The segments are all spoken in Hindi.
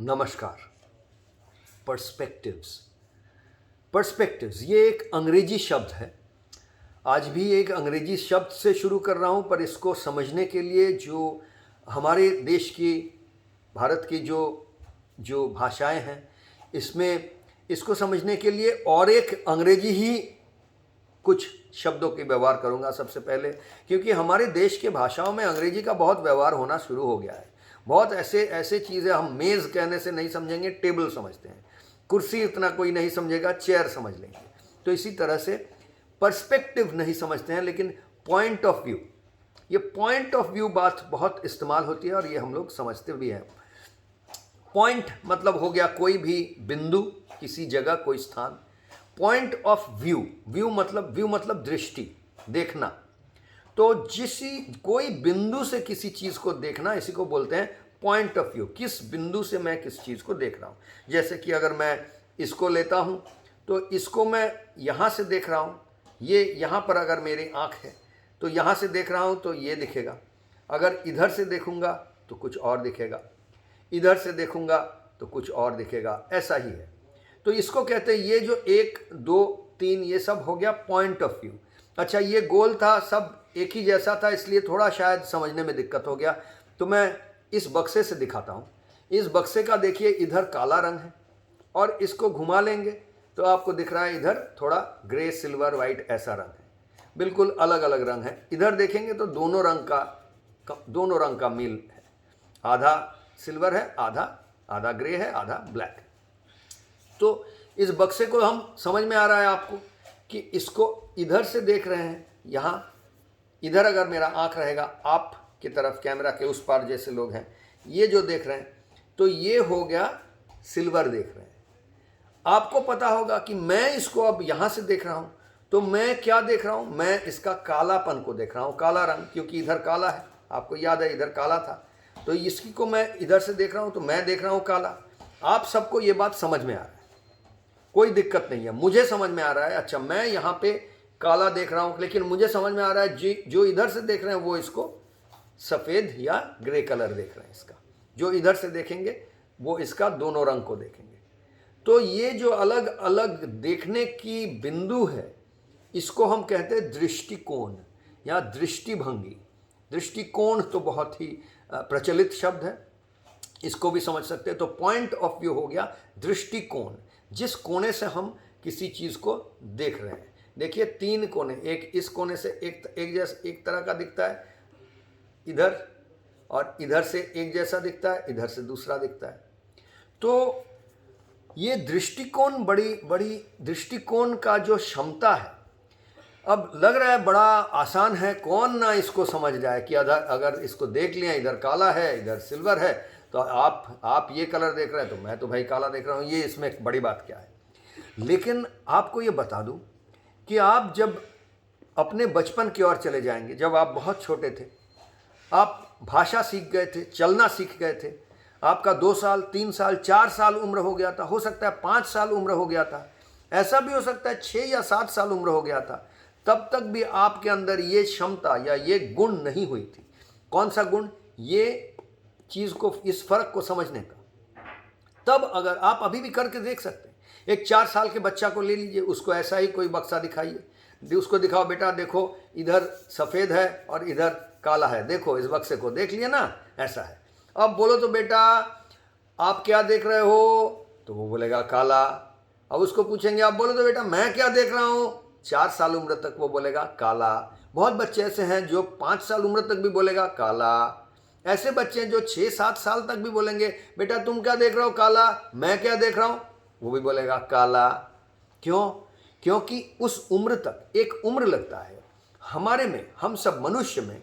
नमस्कार। पर्सपेक्टिव्स पर्सपेक्टिव्स ये एक अंग्रेजी शब्द है। आज भी एक अंग्रेजी शब्द से शुरू कर रहा हूँ, पर इसको समझने के लिए जो हमारे देश की, भारत की जो जो भाषाएं हैं, इसमें इसको समझने के लिए और एक अंग्रेजी ही कुछ शब्दों के व्यवहार करूँगा सबसे पहले, क्योंकि हमारे देश के भाषाओं में अंग्रेजी का बहुत व्यवहार होना शुरू हो गया है। बहुत ऐसे चीज़ें हम मेज़ कहने से नहीं समझेंगे, टेबल समझते हैं। कुर्सी इतना कोई नहीं समझेगा, चेयर समझ लेंगे। तो इसी तरह से पर्सपेक्टिव नहीं समझते हैं, लेकिन पॉइंट ऑफ व्यू, ये पॉइंट ऑफ व्यू बात बहुत इस्तेमाल होती है और ये हम लोग समझते भी हैं। पॉइंट मतलब हो गया कोई भी बिंदु, किसी जगह, कोई स्थान। पॉइंट ऑफ व्यू, व्यू मतलब दृष्टि, देखना। तो कोई बिंदु से किसी चीज़ को देखना, इसी को बोलते हैं पॉइंट ऑफ व्यू। किस बिंदु से मैं किस चीज़ को देख रहा हूँ। जैसे कि अगर मैं इसको लेता हूँ तो इसको मैं यहाँ से देख रहा हूँ, ये यहाँ पर अगर मेरी आँख है तो यहाँ से देख रहा हूँ तो ये दिखेगा। अगर इधर से देखूँगा तो कुछ और दिखेगा, इधर से देखूँगा तो कुछ और दिखेगा, ऐसा ही है। तो इसको कहते हैं, ये जो 1 2 3 ये सब हो गया पॉइंट ऑफ व्यू। अच्छा, ये गोल था, सब एक ही जैसा था, इसलिए थोड़ा शायद समझने में दिक्कत हो गया। तो मैं इस बक्से से दिखाता हूँ। इस बक्से का देखिए, इधर काला रंग है और इसको घुमा लेंगे तो आपको दिख रहा है इधर थोड़ा ग्रे, सिल्वर, वाइट ऐसा रंग है। बिल्कुल अलग अलग रंग है। इधर देखेंगे तो दोनों रंग का मिल है। आधा सिल्वर है, आधा ग्रे है, आधा ब्लैक है। तो इस बक्से को हम समझ में आ रहा है आपको कि इसको इधर से देख रहे हैं। यहाँ इधर अगर मेरा आँख रहेगा, आप की तरफ कैमरा के उस पार जैसे लोग हैं, ये जो देख रहे हैं, तो ये हो गया सिल्वर देख रहे हैं। आपको पता होगा कि मैं इसको अब यहाँ से देख रहा हूँ तो मैं क्या देख रहा हूँ, मैं इसका कालापन को देख रहा हूँ, काला रंग, क्योंकि इधर काला है। आपको याद है इधर काला था, तो इसकी को मैं इधर से देख रहा हूँ तो मैं देख रहा हूँ काला। आप सबको ये बात समझ में आ रहा है, कोई दिक्कत नहीं है। मुझे समझ में आ रहा है, अच्छा मैं यहाँ पे काला देख रहा हूँ, लेकिन मुझे समझ में आ रहा है जो इधर से देख रहे हैं वो इसको सफ़ेद या ग्रे कलर देख रहे हैं। इसका जो इधर से देखेंगे वो इसका दोनों रंग को देखेंगे। तो ये जो अलग अलग देखने की बिंदु है, इसको हम कहते हैं दृष्टिकोण या दृष्टिभंगी। दृष्टिकोण तो बहुत ही प्रचलित शब्द है, इसको भी समझ सकते हैं। तो पॉइंट ऑफ व्यू हो गया दृष्टिकोण, जिस कोने से हम किसी चीज़ को देख रहे हैं। देखिए 3 कोने, एक इस कोने से एक तरह का दिखता है इधर, और इधर से एक जैसा दिखता है, इधर से दूसरा दिखता है। तो ये दृष्टिकोण, बड़ी दृष्टिकोण का जो क्षमता है, अब लग रहा है बड़ा आसान है, कौन ना इसको समझ जाए कि अगर इसको देख लिया, इधर काला है इधर सिल्वर है, तो आप ये कलर देख रहे हैं तो मैं तो भाई काला देख रहा हूँ, ये इसमें बड़ी बात क्या है। लेकिन आपको ये बता दूं कि आप जब अपने बचपन की ओर चले जाएंगे, जब आप बहुत छोटे थे, आप भाषा सीख गए थे, चलना सीख गए थे, आपका 2 साल 3 साल 4 साल उम्र हो गया था, हो सकता है 5 साल उम्र हो गया था, ऐसा भी हो सकता है 6 या 7 साल उम्र हो गया था, तब तक भी आपके अंदर ये क्षमता या ये गुण नहीं हुई थी। कौन सा गुण? ये चीज़ को, इस फर्क को समझने का। तब अगर आप अभी भी करके देख सकते हैं, एक 4 साल के बच्चा को ले लीजिए, उसको ऐसा ही कोई बक्सा दिखाइए, उसको दिखाओ, बेटा देखो इधर सफ़ेद है और इधर काला है, देखो इस बक्से को, देख लिया ना, ऐसा है। अब बोलो तो बेटा आप क्या देख रहे हो, तो वो बोलेगा काला। अब उसको पूछेंगे, आप बोलो तो बेटा मैं क्या देख रहा हूँ, 4 साल उम्र तक वो बोलेगा काला। बहुत बच्चे ऐसे हैं जो 5 साल उम्र तक भी बोलेगा काला। ऐसे बच्चे हैं जो 6-7 साल तक भी बोलेंगे, बेटा तुम क्या देख रहे हो, काला। मैं क्या देख रहा हूँ, वो भी बोलेगा काला। क्यों? क्योंकि उस उम्र तक एक उम्र लगता है। हमारे में, हम सब मनुष्य में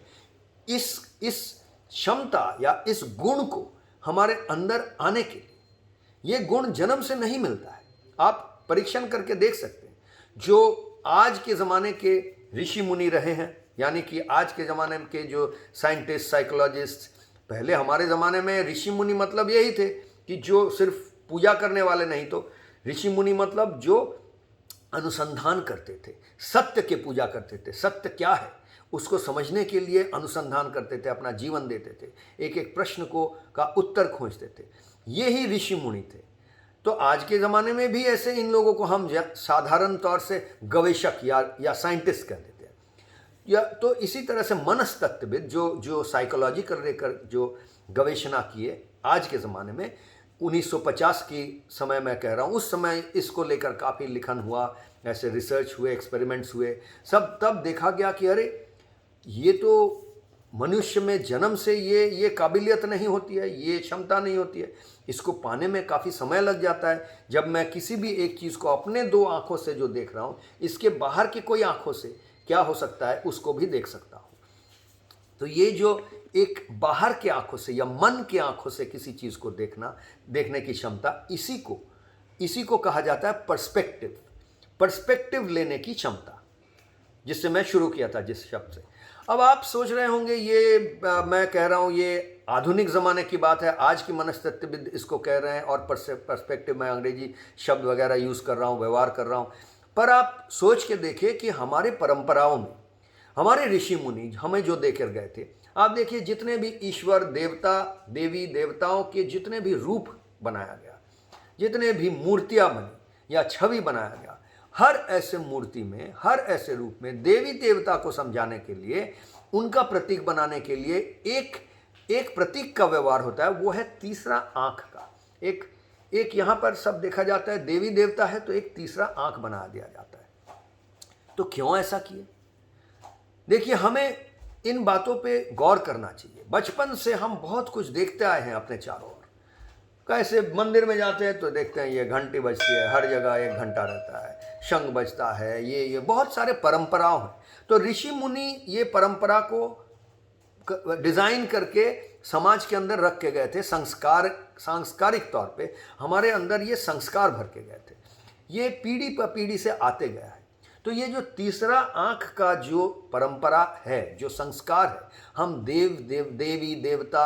इस क्षमता या इस गुण को हमारे अंदर आने के लिए, ये गुण जन्म से नहीं मिलता है। आप परीक्षण करके देख सकते हैं। जो आज के ज़माने के ऋषि मुनि रहे हैं, यानी कि आज के ज़माने के जो साइंटिस्ट, साइकोलॉजिस्ट, पहले हमारे ज़माने में ऋषि मुनि मतलब यही थे कि जो सिर्फ पूजा करने वाले नहीं, तो ऋषि मुनि मतलब जो अनुसंधान करते थे, सत्य के पूजा करते थे। सत्य क्या है उसको समझने के लिए अनुसंधान करते थे, अपना जीवन देते थे, एक एक प्रश्न का उत्तर खोजते थे। ये ही ऋषि मुनि थे। तो आज के ज़माने में भी ऐसे इन लोगों को हम साधारण तौर से गवेषक या साइंटिस्ट कह देते हैं। या तो इसी तरह से मनस्तत्वविद जो साइकोलॉजिकल लेकर जो गवेषणा किए आज के ज़माने में, 1950 की समय मैं कह रहा हूँ, उस समय इसको लेकर काफ़ी लिखन हुआ, ऐसे रिसर्च हुए, एक्सपेरिमेंट्स हुए, सब तब देखा गया कि अरे ये तो मनुष्य में जन्म से ये काबिलियत नहीं होती है, ये क्षमता नहीं होती है, इसको पाने में काफ़ी समय लग जाता है। जब मैं किसी भी एक चीज़ को अपने दो आँखों से जो देख रहा हूँ, इसके बाहर की कोई आँखों से क्या हो सकता है उसको भी देख सकता हूँ। तो ये जो एक बाहर के आँखों से या मन के आँखों से किसी चीज़ को देखने की क्षमता, इसी को कहा जाता है पर्सपेक्टिव लेने की क्षमता, जिससे मैं शुरू किया था जिस शब्द से। अब आप सोच रहे होंगे मैं कह रहा हूँ ये आधुनिक ज़माने की बात है, आज की मनस्तत्वविद इसको कह रहे हैं, और पर्सपेक्टिव मैं अंग्रेजी शब्द वगैरह यूज़ कर रहा हूँ, व्यवहार कर रहा हूँ। पर आप सोच के देखिए कि हमारे परंपराओं में हमारे ऋषि मुनि हमें जो देकर गए थे, आप देखिए जितने भी ईश्वर देवता देवी देवताओं के जितने भी रूप बनाया गया, जितने भी मूर्तियाँ बनी या छवि बनाया गया, हर ऐसे मूर्ति में, हर ऐसे रूप में देवी देवता को समझाने के लिए, उनका प्रतीक बनाने के लिए एक प्रतीक का व्यवहार होता है, वो है तीसरा आँख का। एक यहाँ पर सब देखा जाता है, देवी देवता है तो एक तीसरा आँख बना दिया जाता है। तो क्यों ऐसा किए? देखिए, हमें इन बातों पे गौर करना चाहिए। बचपन से हम बहुत कुछ देखते आए हैं अपने चारों ओर। कैसे मंदिर में जाते हैं तो देखते हैं ये घंटी बजती है, हर जगह एक घंटा रहता है, शंख बजता है, ये बहुत सारे परंपराओं हैं। तो ऋषि मुनि ये परंपरा को डिज़ाइन करके समाज के अंदर रख के गए थे। सांस्कारिक तौर पे हमारे अंदर ये संस्कार भर के गए थे, ये पीढ़ी पर पीढ़ी से आते गया है। तो ये जो तीसरा आँख का जो परंपरा है, जो संस्कार है, हम देवी देवता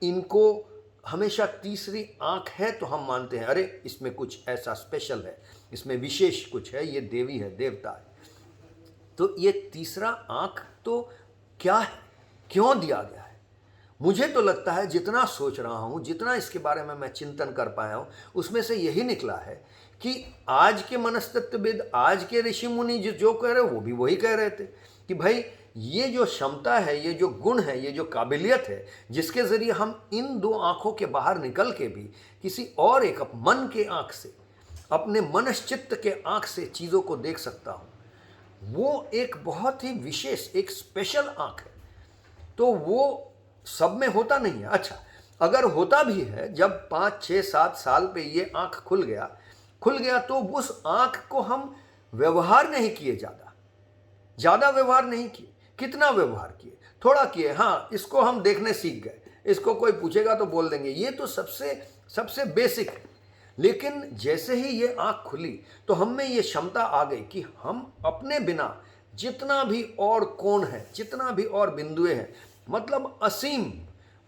इनको हमेशा तीसरी आँख है तो हम मानते हैं, अरे इसमें कुछ ऐसा स्पेशल है, इसमें विशेष कुछ है, ये देवी है, देवता है। तो ये तीसरा आँख तो क्या है, क्यों दिया गया है? मुझे तो लगता है, जितना सोच रहा हूँ, जितना इसके बारे में मैं चिंतन कर पाया हूँ, उसमें से यही निकला है कि आज के मनस्तत्वविद, आज के ऋषि मुनि जो कह रहे वो भी वही कह रहे थे कि भाई ये जो क्षमता है, ये जो गुण है, ये जो काबिलियत है, जिसके ज़रिए हम इन दो आँखों के बाहर निकल के भी किसी और एक मन के आँख से, अपने मनश्चित्त के आँख से चीज़ों को देख सकता हूँ, वो एक बहुत ही विशेष, एक स्पेशल आँख है। तो वो सब में होता नहीं है। अच्छा, अगर होता भी है, जब 5, 6, 7 साल पे ये आँख खुल गया तो उस आँख को हम व्यवहार नहीं किए, ज़्यादा व्यवहार नहीं किए। कितना व्यवहार किए? थोड़ा किए, हाँ, इसको हम देखने सीख गए, इसको कोई पूछेगा तो बोल देंगे, ये तो सबसे बेसिक है। लेकिन जैसे ही ये आँख खुली तो हम में ये क्षमता आ गई कि हम अपने बिना जितना भी और कोण है, जितना भी और बिंदुएं हैं, मतलब असीम,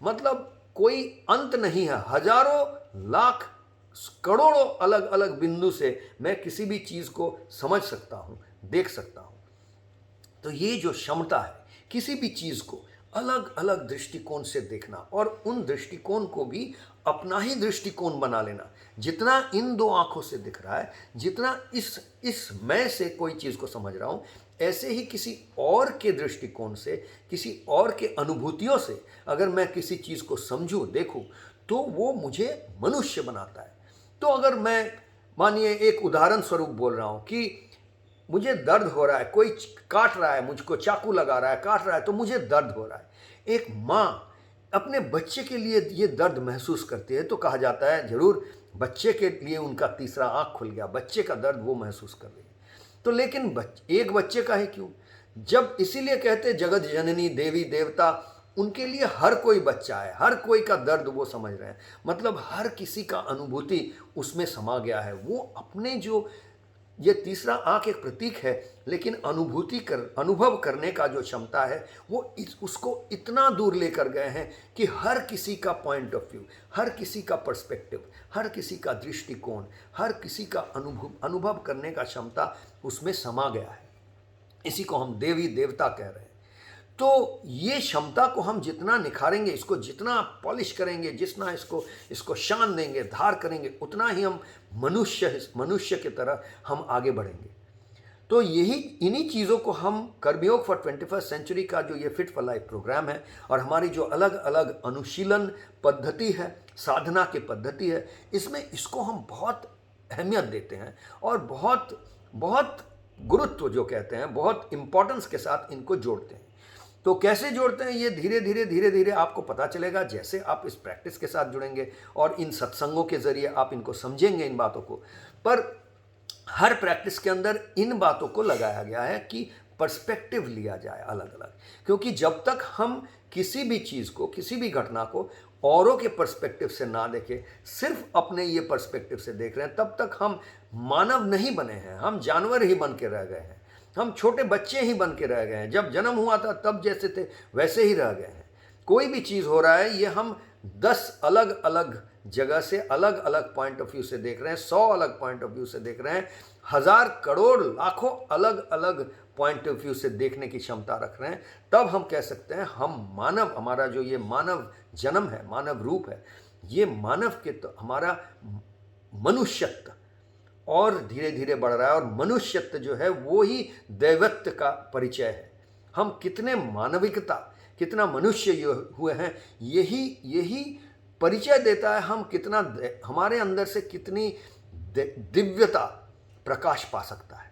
मतलब कोई अंत नहीं है, हजारों लाख करोड़ों अलग अलग बिंदु से मैं किसी भी चीज़ को समझ सकता हूँ, देख सकता हूँ। तो ये जो क्षमता है किसी भी चीज़ को अलग अलग दृष्टिकोण से देखना, और उन दृष्टिकोण को भी अपना ही दृष्टिकोण बना लेना, जितना इन दो आँखों से दिख रहा है, जितना इस मैं से कोई चीज़ को समझ रहा हूँ, ऐसे ही किसी और के दृष्टिकोण से, किसी और के अनुभूतियों से अगर मैं किसी चीज़ को समझूं, देखूं, तो वो मुझे मनुष्य बनाता है। तो अगर मैं मानिए एक उदाहरण स्वरूप बोल रहा हूँ कि मुझे दर्द हो रहा है, कोई काट रहा है, मुझको चाकू लगा रहा है, काट रहा है, तो मुझे दर्द हो रहा है। एक माँ अपने बच्चे के लिए ये दर्द महसूस करती है, तो कहा जाता है जरूर बच्चे के लिए उनका तीसरा आँख खुल गया, बच्चे का दर्द वो महसूस कर रही है। तो लेकिन एक बच्चे का ही क्यों, जब इसीलिए कहते जगत जननी देवी देवता, उनके लिए हर कोई बच्चा है, हर कोई का दर्द वो समझ रहे हैं, मतलब हर किसी का अनुभूति उसमें समा गया है। वो अपने जो ये तीसरा आँख एक प्रतीक है, लेकिन अनुभव करने का जो क्षमता है वो उसको इतना दूर लेकर गए हैं कि हर किसी का पॉइंट ऑफ व्यू, हर किसी का पर्सपेक्टिव, हर किसी का दृष्टिकोण, हर किसी का अनुभव करने का क्षमता उसमें समा गया है। इसी को हम देवी देवता कह रहे हैं। तो ये क्षमता को हम जितना निखारेंगे, इसको जितना पॉलिश करेंगे, जितना इसको शान देंगे, धार करेंगे, उतना ही हम मनुष्य की तरह हम आगे बढ़ेंगे। तो इन्हीं चीज़ों को हम कर्मयोग फॉर 21st सेंचुरी का जो ये फिट फॉर लाइफ प्रोग्राम है और हमारी जो अलग अलग अनुशीलन पद्धति है, साधना की पद्धति है, इसमें इसको हम बहुत अहमियत देते हैं और बहुत बहुत गुरुत्व जो कहते हैं, बहुत इम्पोर्टेंस के साथ इनको जोड़ते हैं। तो कैसे जोड़ते हैं ये धीरे धीरे आपको पता चलेगा जैसे आप इस प्रैक्टिस के साथ जुड़ेंगे और इन सत्संगों के ज़रिए आप इनको समझेंगे इन बातों को। पर हर प्रैक्टिस के अंदर इन बातों को लगाया गया है कि पर्सपेक्टिव लिया जाए अलग अलग, क्योंकि जब तक हम किसी भी चीज़ को, किसी भी घटना को औरों के पर्सपेक्टिव से ना देखें, सिर्फ अपने ये पर्सपेक्टिव से देख रहे हैं, तब तक हम मानव नहीं बने हैं, हम जानवर ही बन के रह गए हैं, हम छोटे बच्चे ही बन के रह गए हैं। जब जन्म हुआ था तब जैसे थे वैसे ही रह गए हैं। कोई भी चीज़ हो रहा है ये हम 10 अलग अलग जगह से, अलग अलग पॉइंट ऑफ व्यू से देख रहे हैं, 100 अलग पॉइंट ऑफ व्यू से देख रहे हैं, 1000 करोड़ लाखों अलग अलग पॉइंट ऑफ व्यू से देखने की क्षमता रख रहे हैं। तब हम कह सकते हैं हम मानव, हमारा जो ये मानव जन्म है, मानव रूप है, ये मानव के तो हमारा मनुष्यत्व और धीरे धीरे बढ़ रहा है और मनुष्यत्व जो है वो ही दैवत्व का परिचय है। हम कितने मानविकता, कितना मनुष्य हुए हैं, यही परिचय देता है हम कितना, हमारे अंदर से कितनी दिव्यता प्रकाश पा सकता है।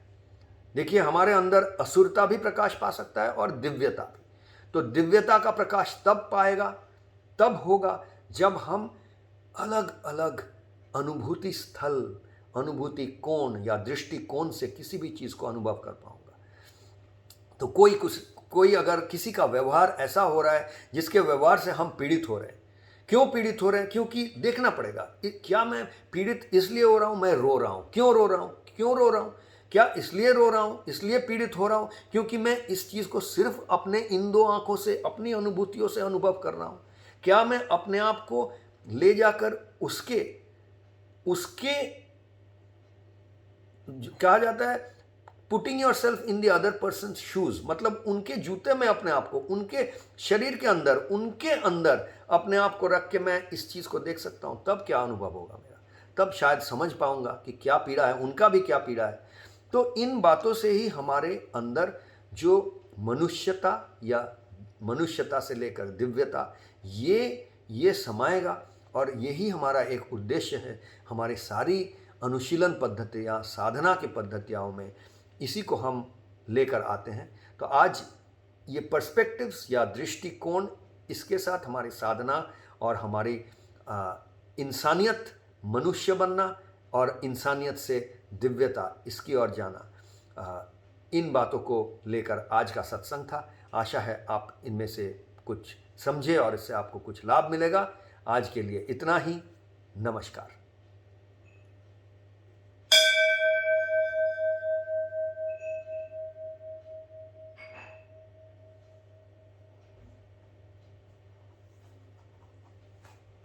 देखिए हमारे अंदर असुरता भी प्रकाश पा सकता है और दिव्यता भी। तो दिव्यता का प्रकाश तब पाएगा, तब होगा जब हम अलग अलग अनुभूति स्थल, अनुभूति कोण या दृष्टिकोण से किसी भी चीज़ को अनुभव कर पाऊंगा। तो कोई अगर किसी का व्यवहार ऐसा हो रहा है जिसके व्यवहार से हम पीड़ित हो रहे हैं, क्यों पीड़ित हो रहे हैं? क्योंकि देखना पड़ेगा, क्या मैं पीड़ित इसलिए हो रहा हूँ, मैं रो रहा हूँ, क्यों रो रहा हूँ, क्यों रो रहा हूँ? क्या इसलिए रो रहा हूँ, इसलिए पीड़ित हो रहा हूँ क्योंकि मैं इस चीज़ को सिर्फ अपने इन 2 आंखों से, अपनी अनुभूतियों से अनुभव कर रहा हूँ? क्या मैं अपने आप को ले जाकर उसके कहा जाता है putting your self in the other person shoes, मतलब उनके जूते में अपने आप को, उनके शरीर के अंदर, उनके अंदर अपने आप को रख के मैं इस चीज़ को देख सकता हूँ। तब क्या अनुभव होगा मेरा, तब शायद समझ पाऊंगा कि क्या पीड़ा है, उनका भी क्या पीड़ा है। तो इन बातों से ही हमारे अंदर जो मनुष्यता या मनुष्यता से लेकर दिव्यता ये समाएगा और यही हमारा एक उद्देश्य है। हमारी सारी अनुशीलन पद्धतियाँ, साधना की पद्धतियों में इसी को हम लेकर आते हैं। तो आज ये पर्सपेक्टिव्स या दृष्टिकोण, इसके साथ हमारी साधना और हमारी इंसानियत, मनुष्य बनना और इंसानियत से दिव्यता, इसकी ओर जाना, इन बातों को लेकर आज का सत्संग था। आशा है आप इनमें से कुछ समझे और इससे आपको कुछ लाभ मिलेगा। आज के लिए इतना ही। नमस्कार।